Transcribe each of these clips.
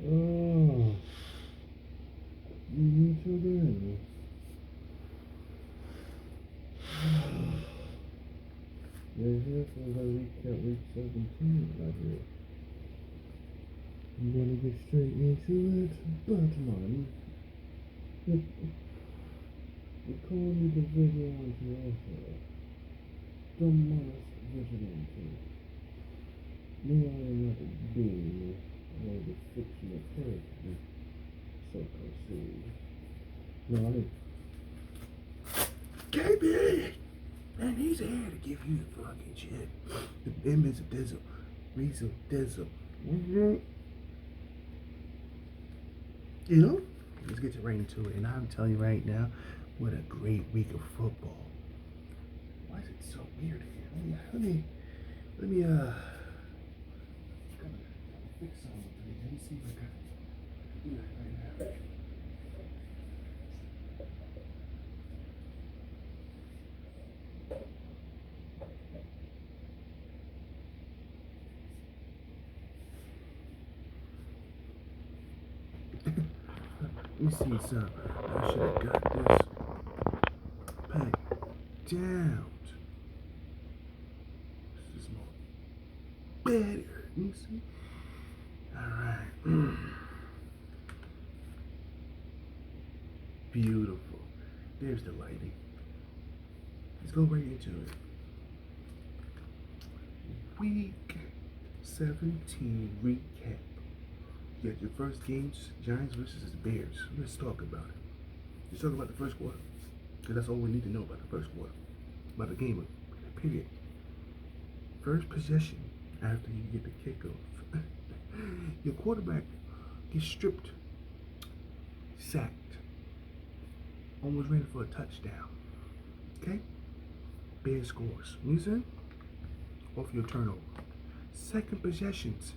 Oh, you need to again. You're here for the recap week 17 right here. I'm gonna get straight into it. Batman. They call me the vigilante author. The masked vigilante. Me, I am not a being or the fictional character, so conceived. No, I mean, KB! Man, he's here to give you the fucking shit. The image of Dizzle. Weasel Dizzle. You know? Let's get right into it. And I'm telling you right now, what a great week of football. Why is it so weird here? Let me fix something. Let me see if I can do that right now. Let me see something. I should have got this packed down. This is more better. Let me see. Alright. Beautiful. There's the lighting. Let's go right into it. Week 17 recap. You got your first games, Giants versus the Bears. Let's talk about it. Let's talk about the first quarter. Because that's all we need to know about the first quarter. About the game, period. First possession after you get the kickoff. Your quarterback gets stripped, sacked, almost ready for a touchdown. Okay? Bears scores. You see? Off your turnover. Second possessions.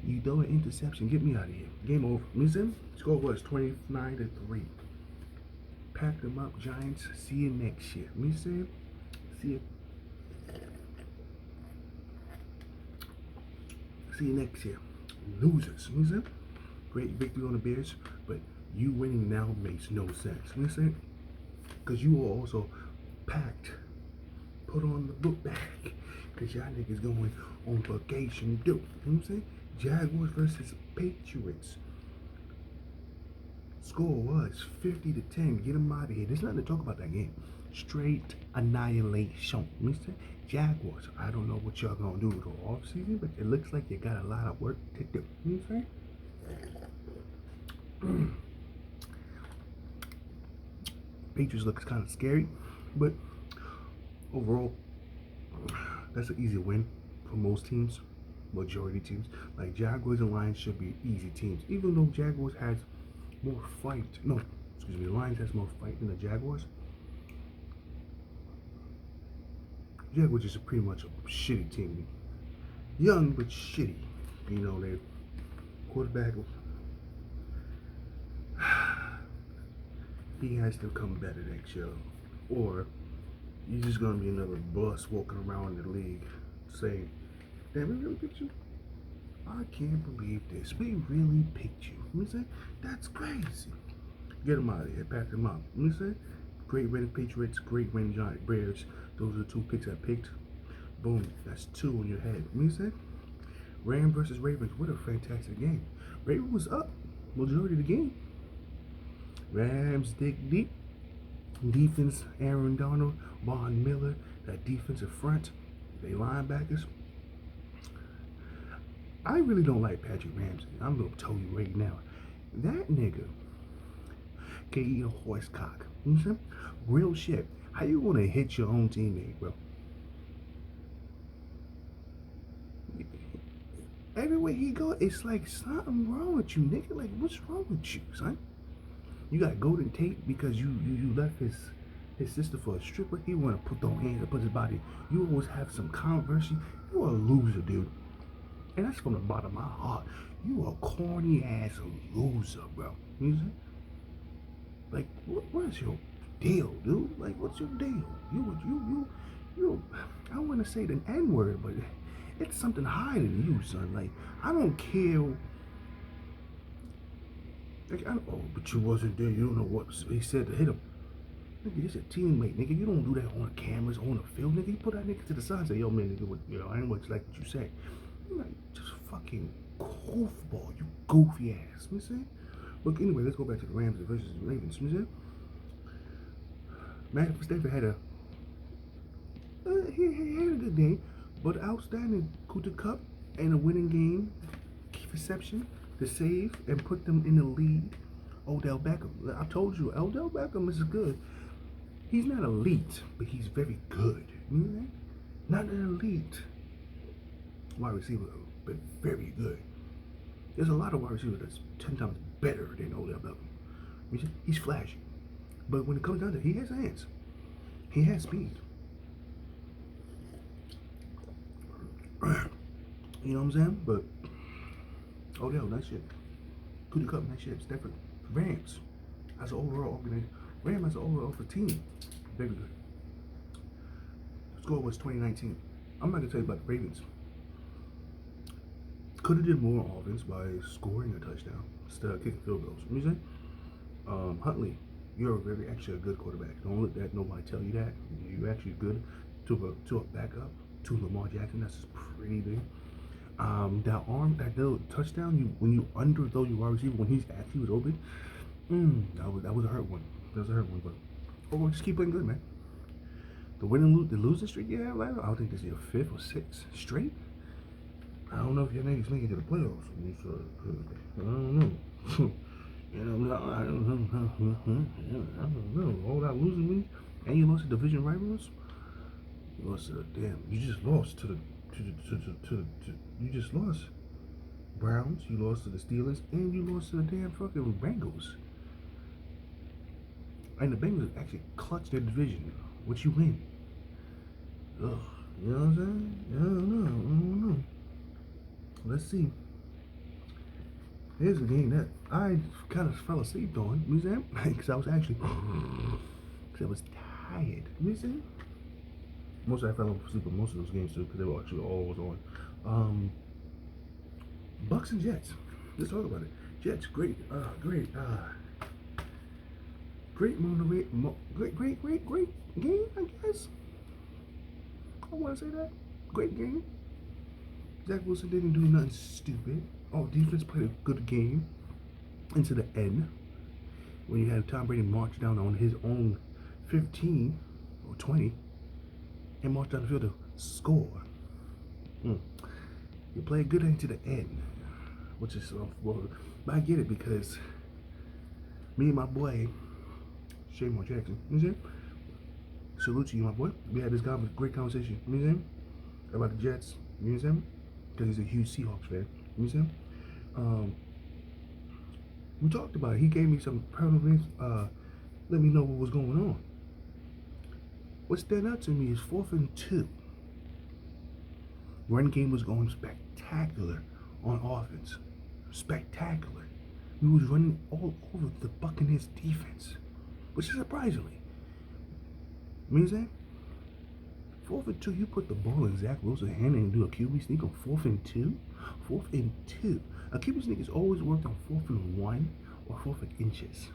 You throw an interception. Get me out of here. Game over. You see? Score was 29-3. Pack them up, Giants. See you next year. You see? See you. See you next year. Losers. You see? Great victory on the Bears, but you winning now makes no sense. You see? Because you are also packed. Put on the book bag. Because y'all niggas going on vacation too. You know what I'm saying? Jaguars versus Patriots. Score was 50-10. Get them out of here. There's nothing to talk about that game. Straight annihilation. Mr. Jaguars. I don't know what y'all gonna do with the offseason, but it looks like you got a lot of work to do. You know what I'm saying? Patriots looks kind of scary, but overall, that's an easy win for most teams, majority teams. Like Jaguars and Lions should be easy teams, even though Jaguars has more fight. No, excuse me, the Lions has more fight than the Jaguars. Jaguars is pretty much a shitty team, young but shitty. You know, their quarterback, he has to come better next year, or he's just gonna be another bus walking around the league saying, "Damn, we really picked you? I can't believe this. We really picked you." You know what I'm saying? That's crazy. Get him out of here. Pack him up. You know what I'm saying? Great win Patriots. Great win Giant Bears. Those are the two picks I picked. Boom. That's two on your head. You know what I'm saying? Rams versus Ravens. What a fantastic game. Ravens was up majority of the game. Rams dig deep. Defense, Aaron Donald, Von Miller, that defensive front, they linebackers. I really don't like Patrick Ramsey. I'm gonna tell you right now. That nigga can eat a horse cock. You know what I'm saying? Real shit. How you gonna hit your own teammate, bro? Everywhere he go, it's like something wrong with you, nigga. Like, what's wrong with you, son? You got golden tape because you left his sister for a stripper. He want to put those hands up on his body. You always have some controversy. You're a loser, dude. And that's from the bottom of my heart. You a corny ass loser, bro. You see? Like, what's your deal, dude? Like, what's your deal? You. I don't want to say the N word, but It's something higher than you, son. Like, I don't care. Like, oh, but you wasn't there. You don't know what he said to hit him. Nigga, it's a teammate, nigga. You don't do that on cameras, on the field, nigga. You put that nigga to the side and say, yo, man, nigga, I ain't much like what you say. I'm like, just fucking goofball, you goofy ass. You know what I'm saying? But anyway, let's go back to the Rams versus the Ravens. You know what I'm saying? Matt Stafford had he had a good game, but outstanding Cooper Cup and a winning game, key reception to save and put them in the lead. Odell Beckham. I told you, Odell Beckham is good. He's not elite, but he's very good. You know what I mean? Not an elite wide receiver, but very good. There's a lot of wide receivers that's 10 times better than Odell Beckham. He's flashy, but when it comes down to it, he has hands. He has speed. You know what I'm saying? But Odell, nice shit. Cooper Cup, nice shit. It's different. Rams, as an overall organization, Rams as an overall for team, very good. The score was 2019. I'm not gonna tell you about the Ravens. Could have did more offense by scoring a touchdown instead of kicking field goals. You know what I'm saying? Huntley, you're actually a good quarterback. Don't let that nobody tell you that. You're actually good to a backup to Lamar Jackson. That's pretty big. That little touchdown, when you underthrow your wide receiver when he's actually was open, that was a hurt one. That was a hurt one, but just keep playing good, man. The losing streak you have, I don't think this is your 5th or 6th straight. I don't know if your niggas make it to the playoffs. I don't know. I don't know. All that losing me, and you lost to division rivals. You lost to the You just lost to the. You just lost Browns. You lost to the Steelers, and you lost to the damn fucking Bengals. And the Bengals actually clutched their division, which you win. Ugh, you know what I'm saying? I don't know. Let's see. Here's a game that I kind of fell asleep on. You know what I'm saying? Because I was actually, because I was tired. You know what I'm saying? Mostly I fell asleep on most of those games too, because they were actually always on. Bucks and Jets. Let's talk about it. Jets, great game, I guess. I want to say that. Great game. Zach Wilson didn't do nothing stupid. All defense played a good game into the end. When you had Tom Brady march down on his own 15 or 20 and march down the field to score. You played good into the end, which is well, but I get it because me and my boy Shamar Jackson, you know what I'm saying? Salute to you, my boy. We had this great conversation, you know what I'm saying? About the Jets, you know what I'm saying? Because he's a huge Seahawks fan, you know what I'm saying? We talked about it. He gave me some personal things, let me know what was going on. What stood out to me is 4th and 2. Run game was going spectacular on offense. Spectacular. We was running all over the Buccaneers defense, which is surprisingly. You know what I'm saying? 4th and 2, you put the ball in Zach Wilson's hand and do a QB sneak on 4th and 2? 4th and 2. A QB sneak has always worked on 4th and 1 or 4th and inches.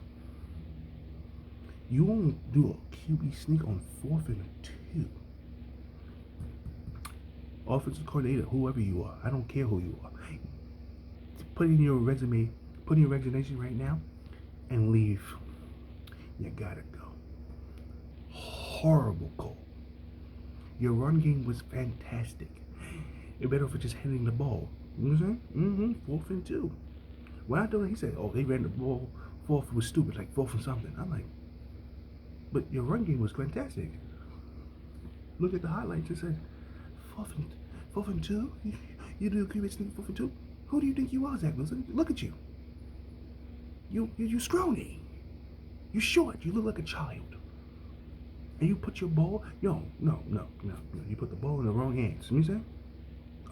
You won't do a QB sneak on 4th and 2. Offensive coordinator, whoever you are, I don't care who you are. Put in your resume, put in your resignation right now and leave. You gotta go. Horrible call. Your run game was fantastic. You're better for just handing the ball. You know what I'm saying? 4th and 2. When I told him, he said, they ran the ball. 4th was stupid, like 4th and something. I'm like, but your run game was fantastic. Look at the highlights. It said 4th and 2. You do a QB sneak 4th and 2. Who do you think you are, Zach Wilson? Look at you. You scrawny. You short. You look like a child. And you put your ball, no. You put the ball in the wrong hands. You know what I'm saying?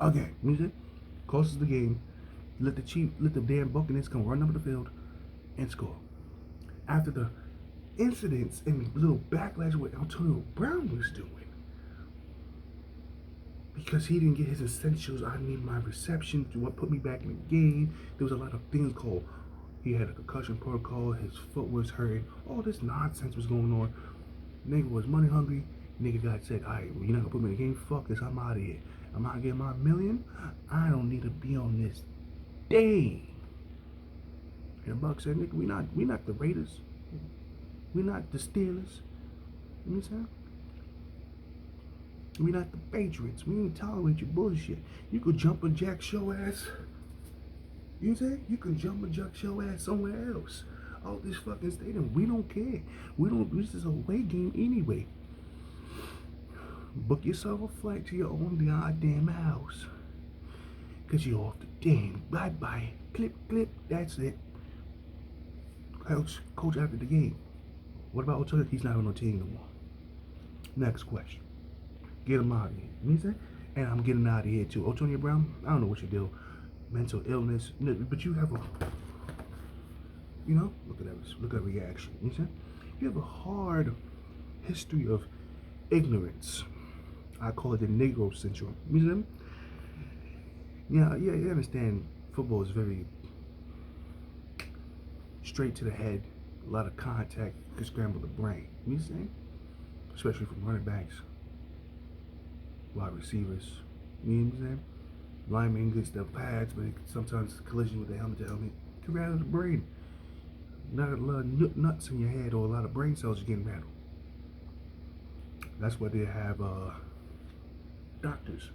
Okay, you know what I'm saying? Costs the game. Let the damn Buccaneers come run up the field and score. After the incidents and little backlash what Antonio Brown was doing, because he didn't get his essentials. I need my reception to what put me back in the game. There was a lot of things called. He had a concussion protocol. His foot was hurting. All this nonsense was going on. Nigga was money hungry. Nigga got said, all right, well, you're not gonna put me in the game. Fuck this. I'm out of here. I'm out getting my million. I don't need to be on this day. And Buck said, nigga, we not the Raiders. We not the Steelers. You know what I'm saying? We not the Patriots. We ain't tolerate your bullshit. You could jump a jack show ass. You know what I'm saying? You can jump a jack show ass somewhere else. All this fucking stadium. We don't care. We don't. This is a away game anyway. Book yourself a flight to your own goddamn house. Cause you're off the game. Bye bye. Clip clip. That's it. Coach after the game. What about Odell? He's not on the team no more. Next question. Get him out of here. You know what I'm saying? And I'm getting out of here too. Antonio Brown, I don't know what you do. Mental illness. But you have a, you know, look at that. Look at reaction. You know what I'm saying? You have a hard history of ignorance. I call it the Negro syndrome. You know what I'm saying? Yeah, you understand football is very straight to the head. A lot of contact can scramble the brain. You know what I'm saying? Especially from running backs, wide receivers. You know what I'm saying? Linemen gets their pads, but sometimes collision with the helmet to helmet can rattle the brain. Not a lot of nuts in your head or a lot of brain cells are getting rattled. That's why they have doctors.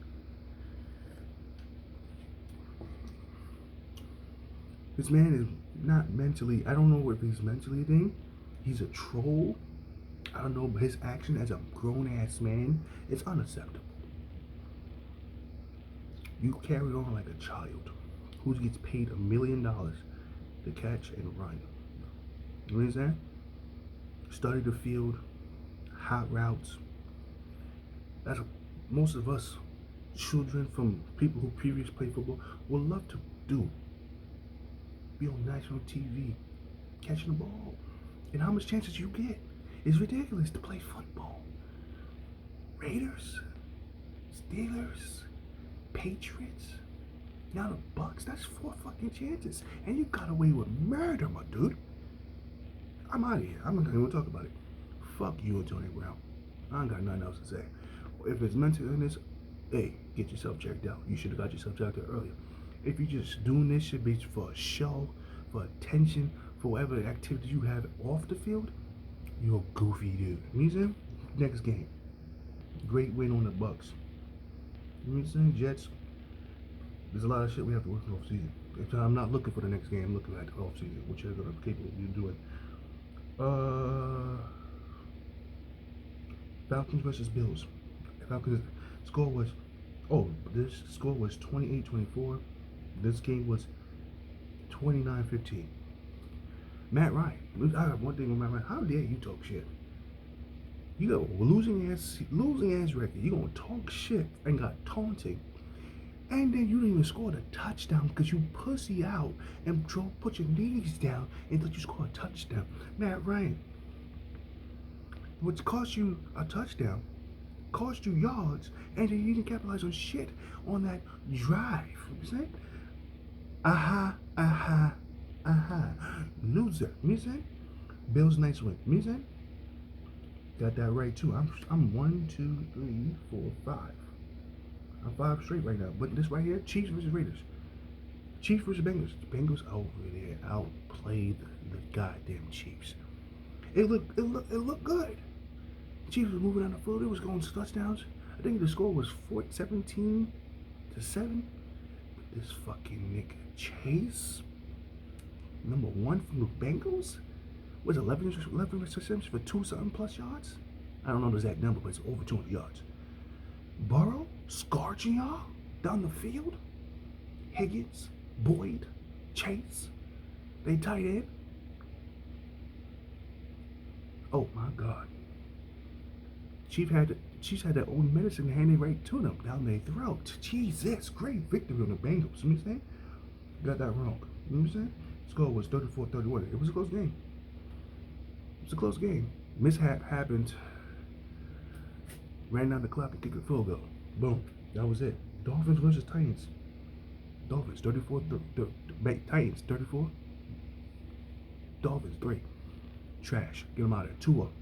This man is not mentally, I don't know if he's mentally a thing. He's a troll. I don't know, but his action as a grown-ass man is unacceptable. You carry on like a child who gets paid $1 million to catch and run. You know what I'm saying? Study the field, hot routes. That's what most of us children from people who previously played football would love to do. Be on national TV, catching the ball. And how much chances you get? It's ridiculous to play football. Raiders, Steelers, Patriots, now the Bucks. That's 4 fucking chances. And you got away with murder, my dude. I'm out of here. I'm not even gonna talk about it. Fuck you, Antonio Brown. I ain't got nothing else to say. If it's mental illness, hey, get yourself checked out. You should have got yourself checked out earlier. If you're just doing this shit based for a show, for attention, for whatever activity you have off the field, you're a goofy dude. You know what I'm saying? Next game. Great win on the Bucks. You know what I'm saying? Jets. There's a lot of shit we have to work on off season. I'm not looking for the next game, I'm looking at the off season, which you're gonna be capable of doing. Falcons versus Bills. Falcons score was this score was 28-24. This game was 29-15. Matt Ryan. I have one thing with Matt Ryan. How dare you talk shit? You got a losing ass record. You gonna talk shit and got taunting. And then you didn't even score the touchdown because you pussy out and put your knees down and thought you scored a touchdown. Matt Ryan. What's cost you a touchdown, cost you yards, and then you didn't capitalize on shit on that drive. You see? Aha. Loser. You see? Bills nice win. You see? Got that right too. I'm 1, 2, 3, 4, 5. I'm 5 straight right now. But this right here, Chiefs versus Raiders. Chiefs versus Bengals. Bengals over there outplayed the goddamn Chiefs. It looked good. Chiefs was moving down the field. It was going to touchdowns. I think the score was 17-7. But this fucking nigga Chase, number 1 from the Bengals, was 11 receptions for 2-something plus yards. I don't know the exact number, but it's over 200 yards. Burrow, scorching y'all down the field. Higgins, Boyd, Chase, they tight end. Oh my God. Chiefs had their own medicine handed right to them down their throat. Jesus, great victory on the Bengals. You know what I'm saying? Got that wrong. You know what I'm saying? Score was 34-31. It was a close game. It was a close game. Mishap happened. Ran down the clock and kicked a field goal. Boom. That was it. Dolphins versus Titans. Dolphins 34. Titans 34. Dolphins 3. Trash. Get them out of there. 2 up.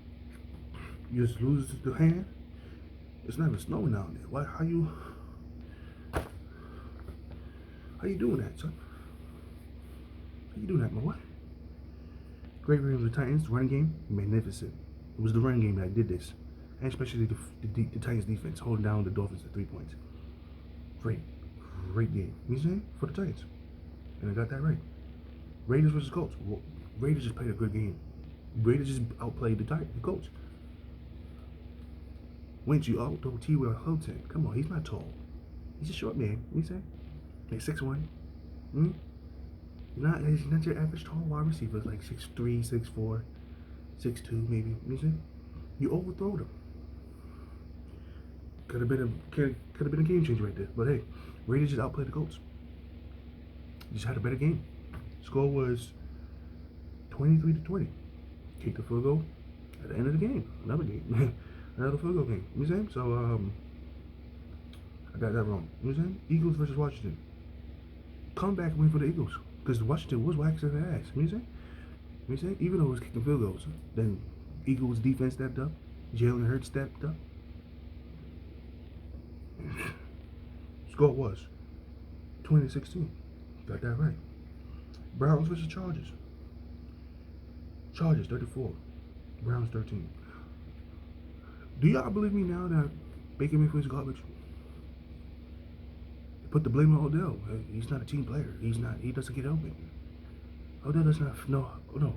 You just lose the hand. It's not even snowing out there. Why? How you doing that, son? How you doing that, my boy? Great game of the Titans. Run game, magnificent. It was the run game that did this, and especially the Titans defense holding down the Dolphins at 3 points. Great game. You see, for the Titans, and I got that right. Raiders versus Colts. Well, Raiders just played a good game. Raiders just outplayed the Colts. Wentz, you out T. Will Hilton. Come on, he's not tall. He's a short man. You say? Like 6'1". He's not your average tall wide receiver. It's like 6'3", 6'4", 6'2", maybe. You see? You overthrow them. Could have been a game changer right there. But hey, Raiders just outplayed the Colts. Just had a better game. Score was 23-20. Kicked the field goal at the end of the game. Another game. Another field goal game. You know what I'm saying? So I got that wrong. You know what I'm saying? Eagles versus Washington. Comeback win for the Eagles. Because Washington was waxing their ass. You know what I'm saying? You know what I'm saying? Even though it was kicking field goals. Then Eagles defense stepped up. Jalen Hurts stepped up. Score was 20-16. Got that right. Browns versus Chargers. Chargers 34. Browns 13. Do y'all believe me now that Baker Mayfield's garbage? Put the blame on Odell. He's not a team player. He doesn't get open. Odell does not no.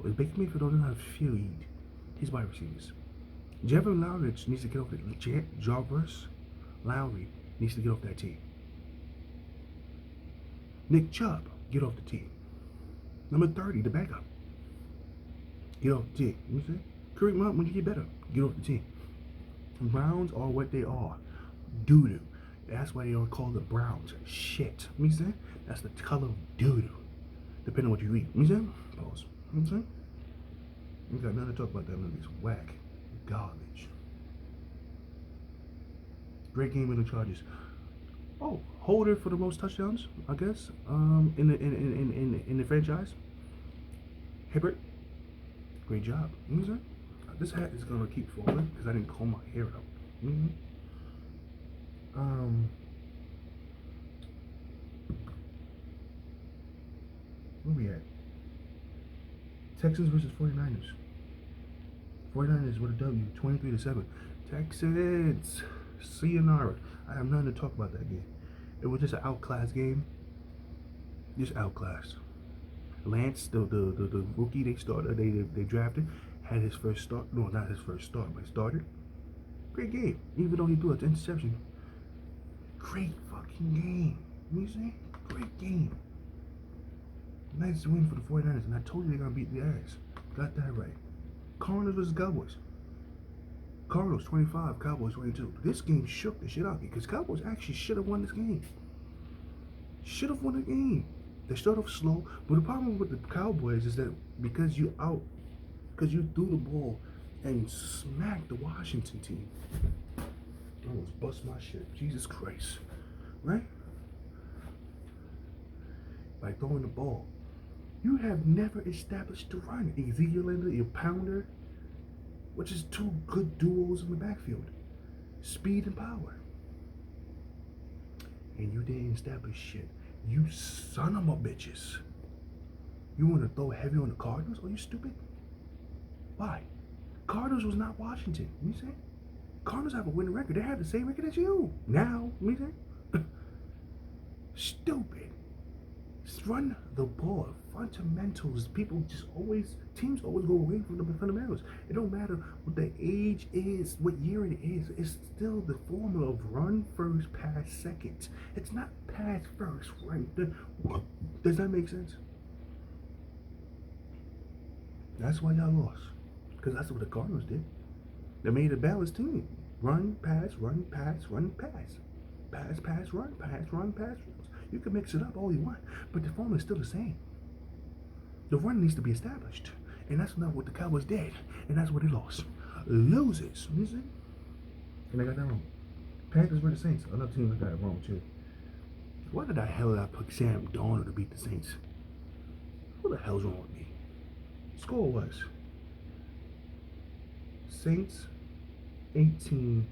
Baker Mayfield doesn't have feed his wide receivers. Jarvis Lowry needs to get off that. Jarvis Lowry needs to get off that team. Nick Chubb, get off the team. Number 30, the backup. Get off the team. You know what I'm saying? Kareem Hunt, when you get better, get off the team. Browns are what they are. Doo-doo. That's why they are called the Browns. Shit. You know what I'm saying? That's the color of doo-doo. Depending on what you read. You know what I'm saying? Pause. You know what I'm saying? You got nothing to talk about that movie's whack. Garbage. Great game with the Chargers. Oh, holder for the most touchdowns, I guess. In the franchise. Hibbert. Great job. You know what I'm saying? This hat is gonna keep falling because I didn't comb my hair out. Mm-hmm. Where we at? Texans versus 49ers. 49ers with a W, 23-7. Texans, sayonara. I have nothing to talk about that game. It was just an outclass game. Just outclassed. Lance, the rookie they drafted, had his first start. No, not his first start, but started. Great game. Even though he threw an interception. Great fucking game. You know what I'm saying? Great game. Nice win for the 49ers, and I told you they're gonna beat the ass. Got that right. Cardinals versus Cowboys. Cardinals 25, Cowboys 22. This game shook the shit out of me because Cowboys actually should have won this game. Should have won the game. They started off slow, but the problem with the Cowboys is that because you threw the ball and smacked the Washington team. I almost bust my shit. Jesus Christ. Right? By throwing the ball. You have never established the run. Ezekiel Linder, your pounder, which is two good duos in the backfield. Speed and power. And you didn't establish shit. You son of a bitches. You want to throw heavy on the Cardinals? Are you stupid? Why? Cardinals was not Washington. You say? Cardinals have a winning record. They have the same record as you. Now, you say? Stupid. Just run the ball. Fundamentals. Teams always go away from the fundamentals. It don't matter what the age is, what year it is. It's still the formula of run first, pass second. It's not pass first, run. Does that make sense? That's why y'all lost. Because that's what the Cardinals did. They made a balanced team. Run, pass, run, pass, run, pass. Pass, pass, run, pass, run, pass. You can mix it up all you want, but the formula is still the same. The run needs to be established. And that's not what the Cowboys did. And that's what they lost. Losers. You see? And I got that wrong. Panthers were the Saints. Another team that got it wrong too. Why did the hell did I pick Sam Darnold to beat the Saints? What the hell's wrong with me? Score was Saints 18,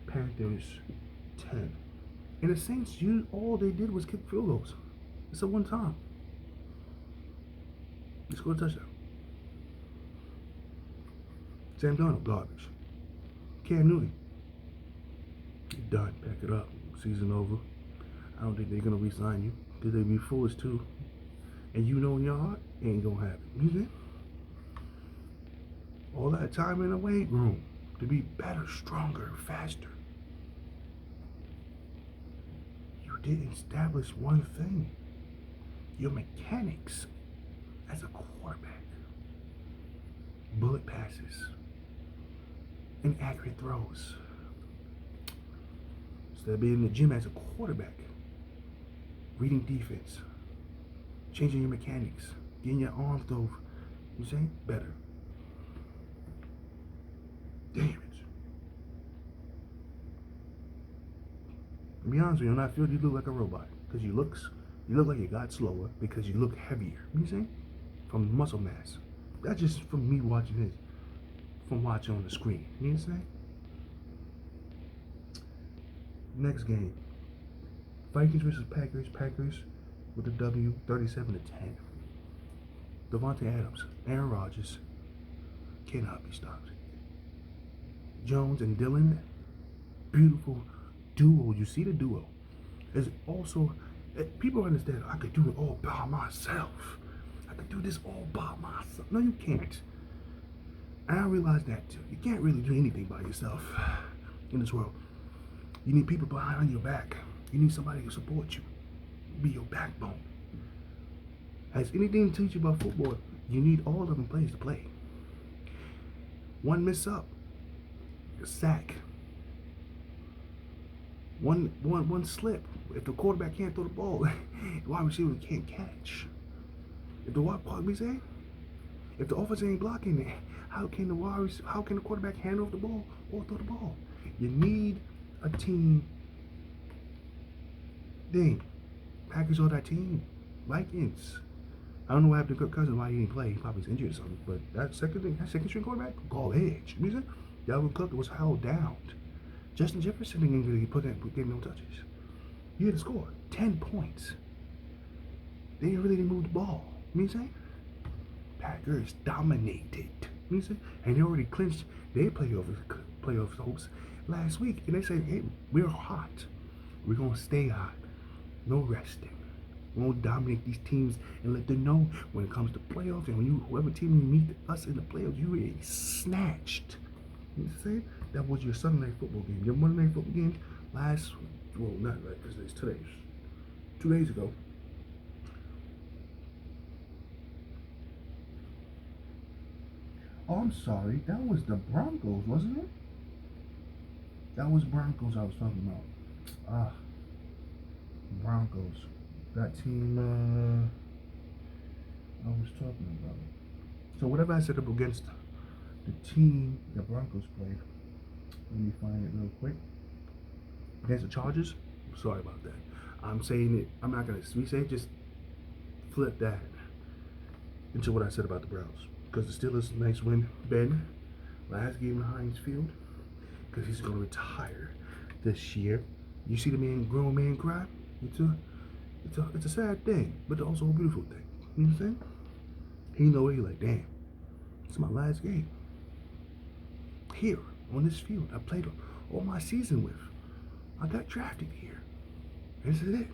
Panthers 10. And the Saints all they did was kick field goals. It's a one time. They scored a touchdown. Sam Darnold, garbage. Cam Newton, you're done. Pack it up. Season over. I don't think they're gonna re-sign you because they'd be foolish too. And you know in your heart, it ain't gonna happen. You see? All that time in the weight room to be better, stronger, faster. You didn't establish one thing. Your mechanics as a quarterback. Bullet passes. Inaccurate throws. Instead of being in the gym as a quarterback. Reading defense. Changing your mechanics. Getting your arm throw, you say, better. Damn it. To be honest with you, on that field, you look like a robot. Because you look like you got slower because you look heavier. You see? From muscle mass. That's just from me watching this. From watching on the screen. You understand? Next game. Vikings versus Packers. Packers with a W, 37-10. Devontae Adams, Aaron Rodgers cannot be stopped. Jones and Dillon, beautiful duo. You see the duo. Is also, people understand, I could do it all by myself. I could do this all by myself. No, you can't. And I realize that too. You can't really do anything by yourself in this world. You need people behind your back. You need somebody to support you. Be your backbone. Has anything to teach you about football, you need all of them plays to play. One miss up, a sack. One slip. If the quarterback can't throw the ball, the wide receiver can't catch. If the if the offense ain't blocking it, how can the quarterback hand off the ball or throw the ball? You need a team. Dang, Packers are that team. Vikings. I don't know what happened to Kirk Cousins, why he didn't play. He probably was injured or something. But that second string quarterback, garbage. You see? Dalvin Cook was held down. Justin Jefferson didn't really get no touches. You had to score 10 points. They didn't really move the ball. You know what I'm saying? Packers dominated. You know what I'm saying? And they already clinched their playoff hopes last week. And they said, hey, we're hot. We're going to stay hot. No resting. We won't dominate these teams and let them know when it comes to playoffs and when whoever team you meet us in the playoffs, you are snatched. You know what I'm saying? That was your Sunday night football game. Your Monday night football game not like because it's 2 days ago. Oh, I'm sorry. That was the Broncos, wasn't it? That was Broncos I was talking about. Broncos. That team I was talking about. So whatever I set up against the team the Broncos played, let me find it real quick. Against the Chargers? Sorry about that. I'm saying it. I'm not going to re-say it. Just flip that into what I said about the Browns. Because the Steelers, nice win. Ben, last game in Heinz Field. Because he's going to retire this year. You see the grown man cry? It's a sad thing, but also a beautiful thing. You know what I'm saying? He know he like, damn, it's my last game. Here, on this field, I played all my season with. I got drafted here. This is it.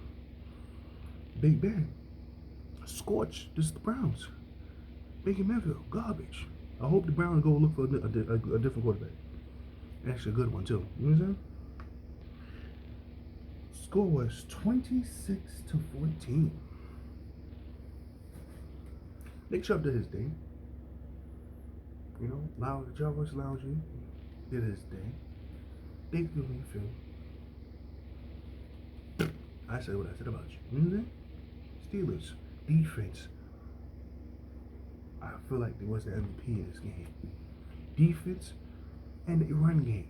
Big Ben. Scorch. This is the Browns. Baker Mayfield. Garbage. I hope the Browns go look for a different quarterback. Actually, a good one, too. You know what I'm saying? Score was 26-14. Nick Chubb did his thing. You know, the Jaguars lounging did his thing. Big Mayfield. I said what I said about you. You know what I'm saying? Steelers defense. I feel like there was the MVP in this game. Defense and the run game.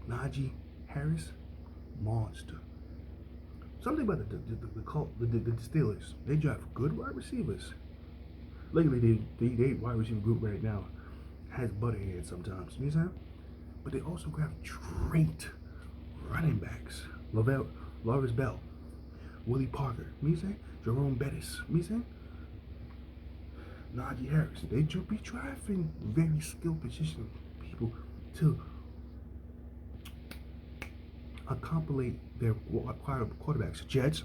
Najee Harris, monster. Something about the Steelers. They draft good wide receivers. Lately, they wide receiver group right now has butterhead sometimes. You know what I'm saying? But they also grab great running backs. Loris Bell, Willie Parker. You know what I'm saying? Jerome Bettis. You know what I'm saying? Najee Harris. They do be drafting very skilled position people to accomplish their quarterbacks. Jets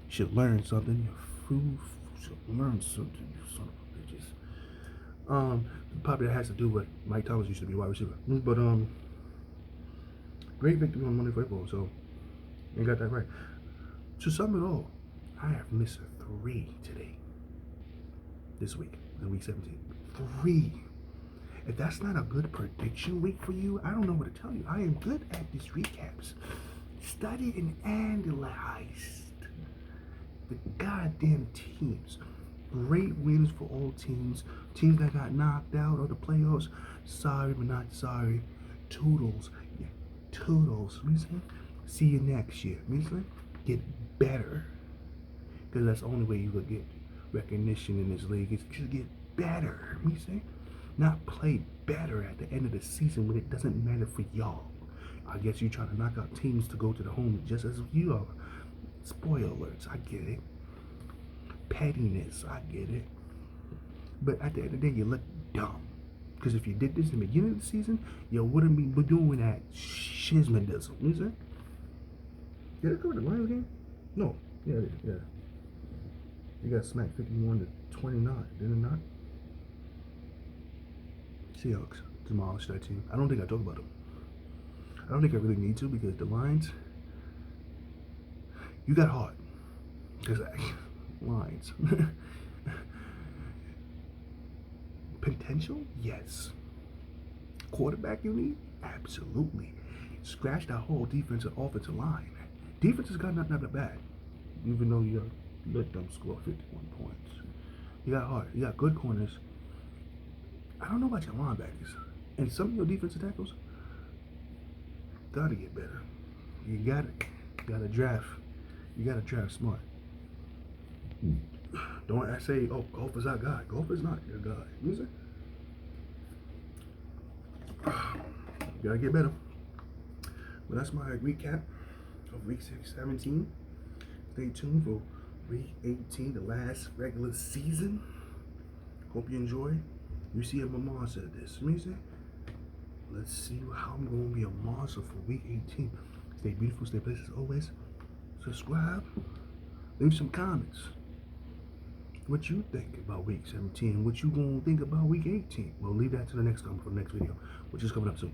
should learn something. You should learn something, you son of a bitches. Probably that has to do with Mike Thomas used to be a wide receiver. But great victory on Monday Night Football, so you got that right. To sum it all, I have missed 3 today. This week, in week 17. 3. If that's not a good prediction week for you, I don't know what to tell you. I am good at these recaps. Study and analyze the goddamn teams. Great wins for all teams. Teams that got knocked out of the playoffs. Sorry, but not sorry. Toodles. Yeah, toodles. See you next year. Get better. Because that's the only way you will get recognition in this league. Is to get better. Not play better at the end of the season when it doesn't matter for y'all. I guess you're trying to knock out teams to go to the home just as you are. Spoiler alerts, I get it. Pettiness, I get it. But at the end of the day, you look dumb. Because if you did this in the beginning of the season, you wouldn't be doing that shizmadizzle. You know what I'm saying? Did it cover the Lions game? No. Yeah, it did. Yeah. You got smacked 51-29, did it not? Seahawks demolished that team. I don't think I talk about them. I don't think I really need to because the Lions, you got hard. Because Lions. Potential? Yes. Quarterback you need? Absolutely. Scratch that whole defensive offensive line. Defense has got not that bad. Even though you let them score 51 points. You got hard. You got good corners. I don't know about your linebackers. And some of your defensive tackles gotta get better. You gotta draft. You gotta draft smart. Don't I say, oh, golf is our guy. Golf is not your guy. You gotta get better. But that's my recap of week 17. Stay tuned for week 18, the last regular season. Hope you enjoy. You see, I'm a monster at this. Let's see how I'm going to be a monster for week 18. Stay beautiful, stay blessed as always. Subscribe. Leave some comments. What you think about week 17? What you going to think about week 18? We'll leave that to the next for the next video, which is coming up soon.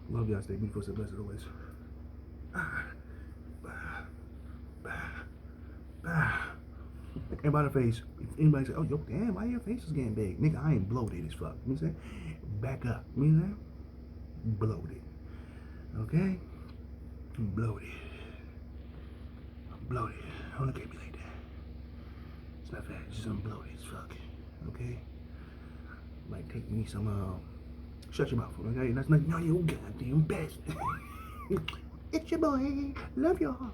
Love y'all. Stay beautiful, stay blessed as always. And by the face, if anybody say, oh, yo, damn, why your face is getting big? Nigga, I ain't bloated as fuck. You know what I'm saying? Back up. You know what I'm saying? Bloated. Okay? I'm bloated. I'm bloated. Don't look at me like that. It's not fat. It's just I'm bloated as fuck. Okay? Might take me some, shut your mouth. Okay? That's not your goddamn best. It's your boy. Love y'all.